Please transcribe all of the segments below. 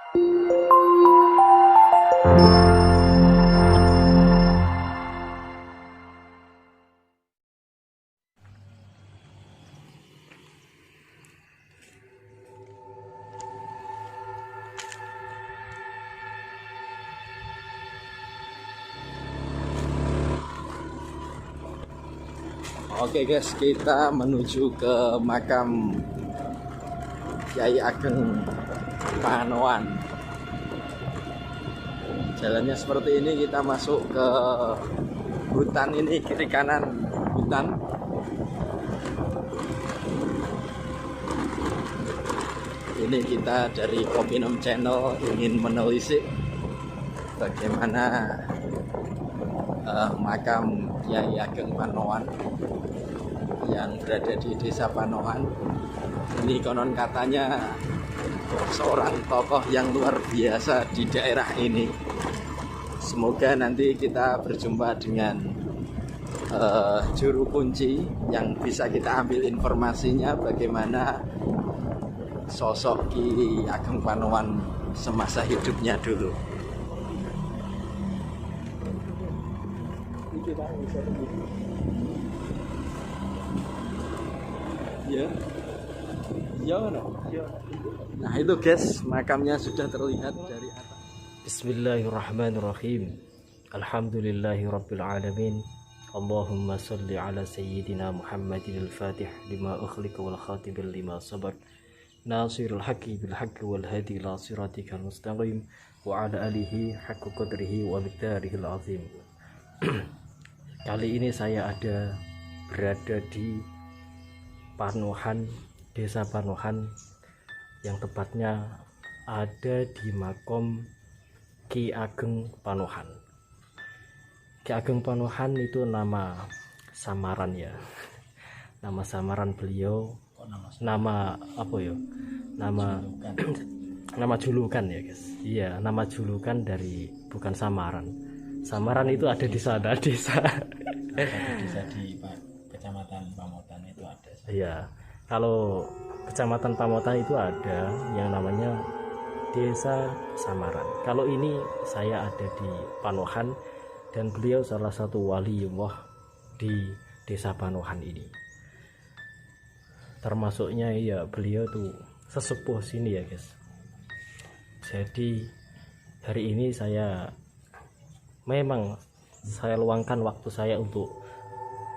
Oke guys, kita menuju ke makam Kyai Ageng Panoan. Jalannya seperti ini, kita masuk ke hutan ini, kiri kanan hutan. Ini kita dari Kopinem Channel ingin menelisik bagaimana makam Kyai Ageng Panoan yang berada di Desa Panoan. Ini konon katanya seorang tokoh yang luar biasa di daerah ini. Semoga nanti kita berjumpa dengan juru kunci yang bisa kita ambil informasinya bagaimana sosok Ki Ageng Panoan semasa hidupnya dulu. Nah itu guys, makamnya sudah terlihat dari atas. Bismillahirrahmanirrahim. Alhamdulillahirabbil alamin. Allahumma shalli ala sayyidina Muhammadin al-Fatih lima ukhliqa wal khatibul lima sabar. Nasirul haqqi bil haqqi wal hadi ila siratikal mustaqim wa ala alihi haqqa qadrihi wa miqdarihil azim. Kali ini saya berada di Panohan, Desa Panohan, yang tepatnya ada di makom Ki Ageng Panohan. Ki Ageng Panohan itu nama samaran ya, nama samaran beliau, nama apa ya, nama julukan ya guys. Iya, nama julukan dari, bukan samaran. Samaran itu ada di sana, desa. Desa di Kecamatan Pamotan itu ada. Iya, kalau Kecamatan Pamotan itu ada yang namanya Desa Samaran. Kalau ini saya ada di Panohan dan beliau salah satu waliullah di Desa Panohan ini. Termasuknya ya beliau tuh sesepuh sini ya guys. Jadi hari ini saya luangkan waktu saya untuk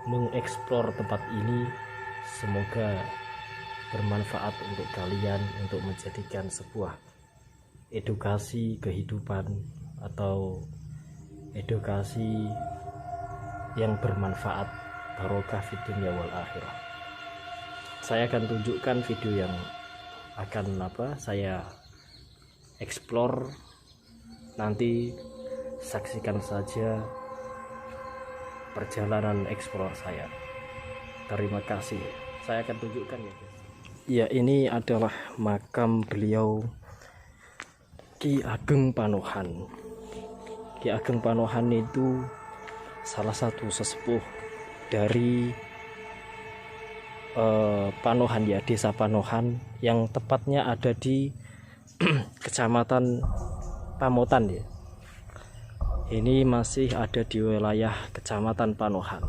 mengeksplor tempat ini. Semoga bermanfaat untuk kalian, untuk menjadikan sebuah edukasi kehidupan atau edukasi yang bermanfaat, barokah fid dunya wal akhirah. Saya akan tunjukkan video yang akan saya explore. Nanti saksikan saja perjalanan explore saya. Terima kasih. Saya akan tunjukkan ya guys. Ya, ini adalah makam beliau Ki Ageng Panohan. Ki Ageng Panohan itu salah satu sesepuh dari Panohan ya, Desa Panohan, yang tepatnya ada di Kecamatan Pamotan ya. Ini masih ada di wilayah Kecamatan Panohan.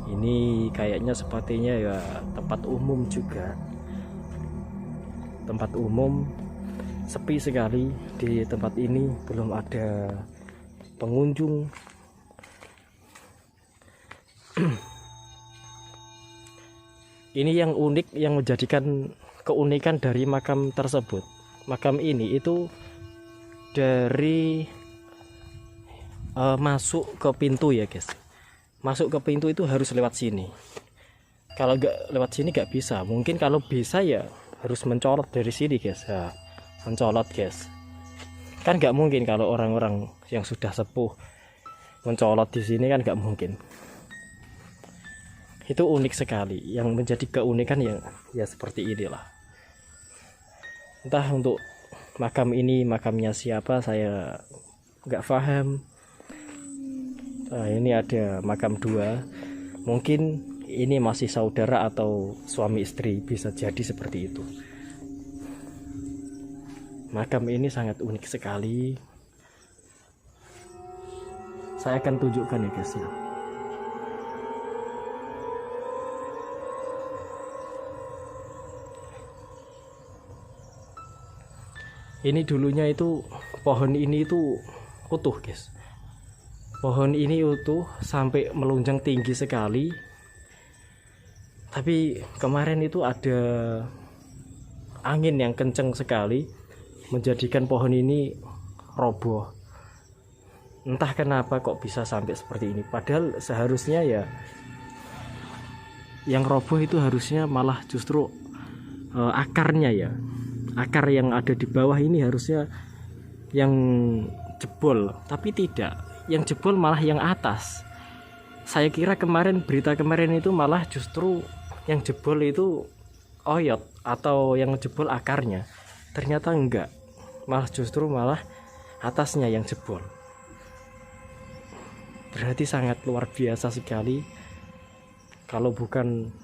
Ini kayaknya sepertinya ya tempat umum juga. Tempat umum, sepi sekali di tempat ini, belum ada pengunjung. Ini yang unik, yang menjadikan keunikan dari makam tersebut. Makam ini itu dari masuk ke pintu ya guys. Masuk ke pintu itu harus lewat sini. Kalau nggak lewat sini nggak bisa. Mungkin kalau bisa ya harus mencolot dari sini guys. Ya, mencolot guys. Kan nggak mungkin kalau orang-orang yang sudah sepuh mencolot di sini, kan nggak mungkin. Itu unik sekali. Yang menjadi keunikan ya seperti inilah. Entah untuk makam ini makamnya siapa, saya nggak paham. Nah, ini ada makam dua, mungkin ini masih saudara atau suami istri, bisa jadi seperti itu. Makam ini sangat unik sekali. Saya akan tunjukkan ya guys ya. Ini dulunya itu pohon ini itu utuh guys. Pohon ini utuh sampai melunjang tinggi sekali. Tapi kemarin itu ada angin yang kencang sekali menjadikan pohon ini roboh. Entah kenapa kok bisa sampai seperti ini. Padahal seharusnya ya yang roboh itu harusnya malah justru akarnya ya. Akar yang ada di bawah ini harusnya yang jebol, tapi tidak. Yang jebol malah yang atas. Saya kira berita kemarin itu malah justru yang jebol itu oyot atau yang jebol akarnya. Ternyata enggak. Malah atasnya yang jebol. Berarti sangat luar biasa sekali. Kalau bukan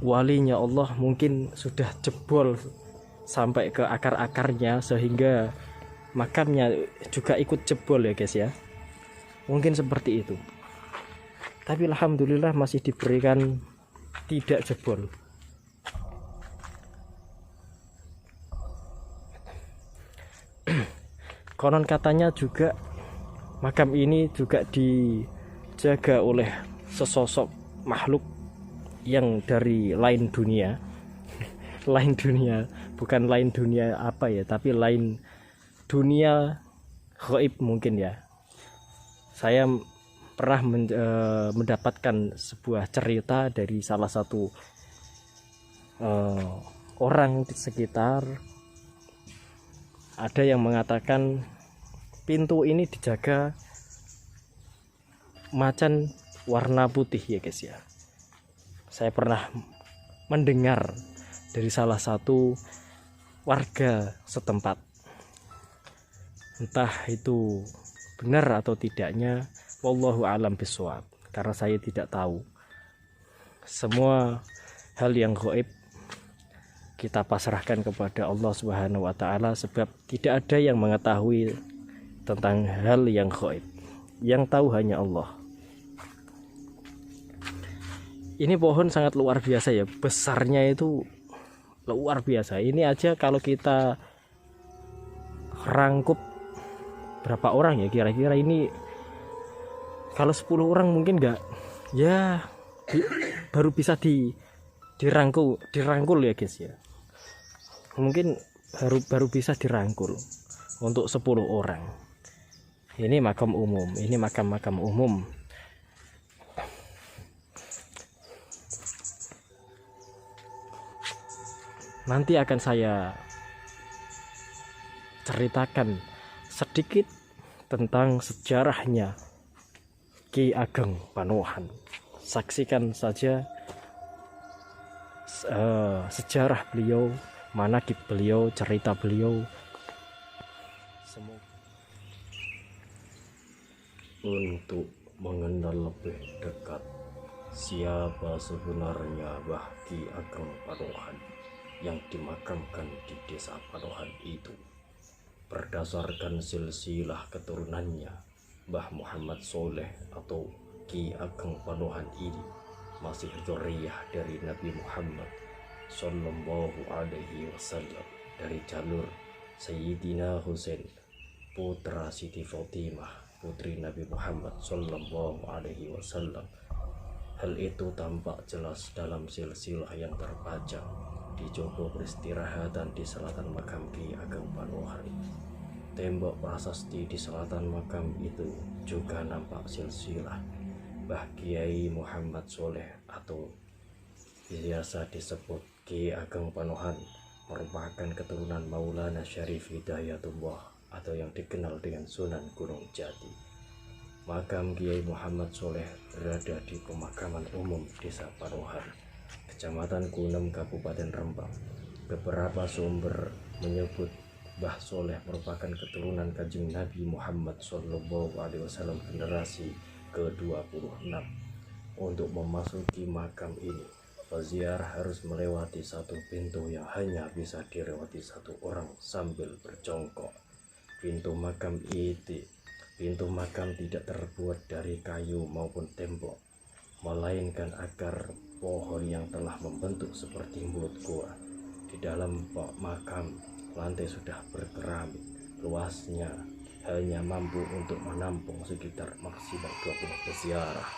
walinya Allah mungkin sudah jebol sampai ke akar-akarnya sehingga makamnya juga ikut jebol ya guys ya. Mungkin seperti itu. Tapi alhamdulillah masih diberikan tidak jebol. Konon katanya juga makam ini juga dijaga oleh sesosok makhluk yang dari lain dunia. Lain dunia, bukan lain dunia apa ya, tapi lain dunia gaib mungkin ya. Saya pernah mendapatkan sebuah cerita dari salah satu orang di sekitar. Ada yang mengatakan pintu ini dijaga macan warna putih ya guys ya. Saya pernah mendengar dari salah satu warga setempat. Entah itu benar atau tidaknya, wallahu a'lam bishawab, karena saya tidak tahu. Semua hal yang gaib kita pasrahkan kepada Allah Subhanahu wa taala, sebab tidak ada yang mengetahui tentang hal yang gaib. Yang tahu hanya Allah. Ini pohon sangat luar biasa ya, besarnya itu luar biasa. Ini aja kalau kita rangkup berapa orang ya kira-kira ini, kalau 10 orang mungkin enggak ya, baru bisa dirangkul ya guys ya. Mungkin baru bisa dirangkul untuk 10 orang. Ini makam umum, ini makam-makam umum. Nanti akan saya ceritakan sedikit tentang sejarahnya Ki Ageng Panohan. Saksikan saja sejarah beliau, manaqib beliau, cerita beliau. Semoga untuk mengenal lebih dekat siapa sebenarnya Mbah Ki Ageng Panohan yang dimakamkan di desa Panohan itu. Berdasarkan silsilah keturunannya, Mbah Muhammad Soleh atau Ki Ageng Panohan ini masih dzurriyyah dari Nabi Muhammad Sallallahu Alaihi Wasallam, dari jalur Sayyidina Husain putra Siti Fatimah putri Nabi Muhammad Sallallahu Alaihi Wasallam. Hal itu tampak jelas dalam silsilah yang terpajang di joko peristirahatan di selatan makam Ki Ageng Panohan. Tembok prasasti di selatan makam itu juga nampak silsilah Mbah Kiai Muhammad Soleh atau biasa disebut Ki Ageng Panohan, merupakan keturunan Maulana Syarif Hidayatullah atau yang dikenal dengan Sunan Gunung Jati. Makam Kiai Muhammad Soleh berada di pemakaman umum Desa Panohan, Kecamatan Kunem, Kabupaten Rembang. Beberapa sumber menyebut Mbah Soleh merupakan keturunan Kanjeng Nabi Muhammad Sallallahu Alaihi Wasallam generasi ke-26. Untuk memasuki makam ini Peziarah harus melewati satu pintu yang hanya bisa dilewati satu orang sambil berjongkok. Pintu makam tidak terbuat dari kayu maupun tembok, melainkan akar pohon yang telah membentuk seperti mulut gua. Di dalam makam, lantai sudah berkeramik, luasnya hanya mampu untuk menampung sekitar maksimal 20 peziarah.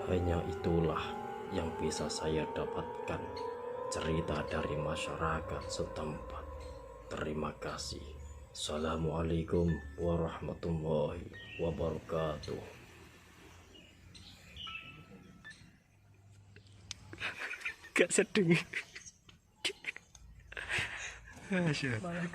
Hanya itulah yang bisa saya dapatkan cerita dari masyarakat setempat. Terima kasih. Assalamualaikum warahmatullahi wabarakatuh. Gak sedih. Masya Allah.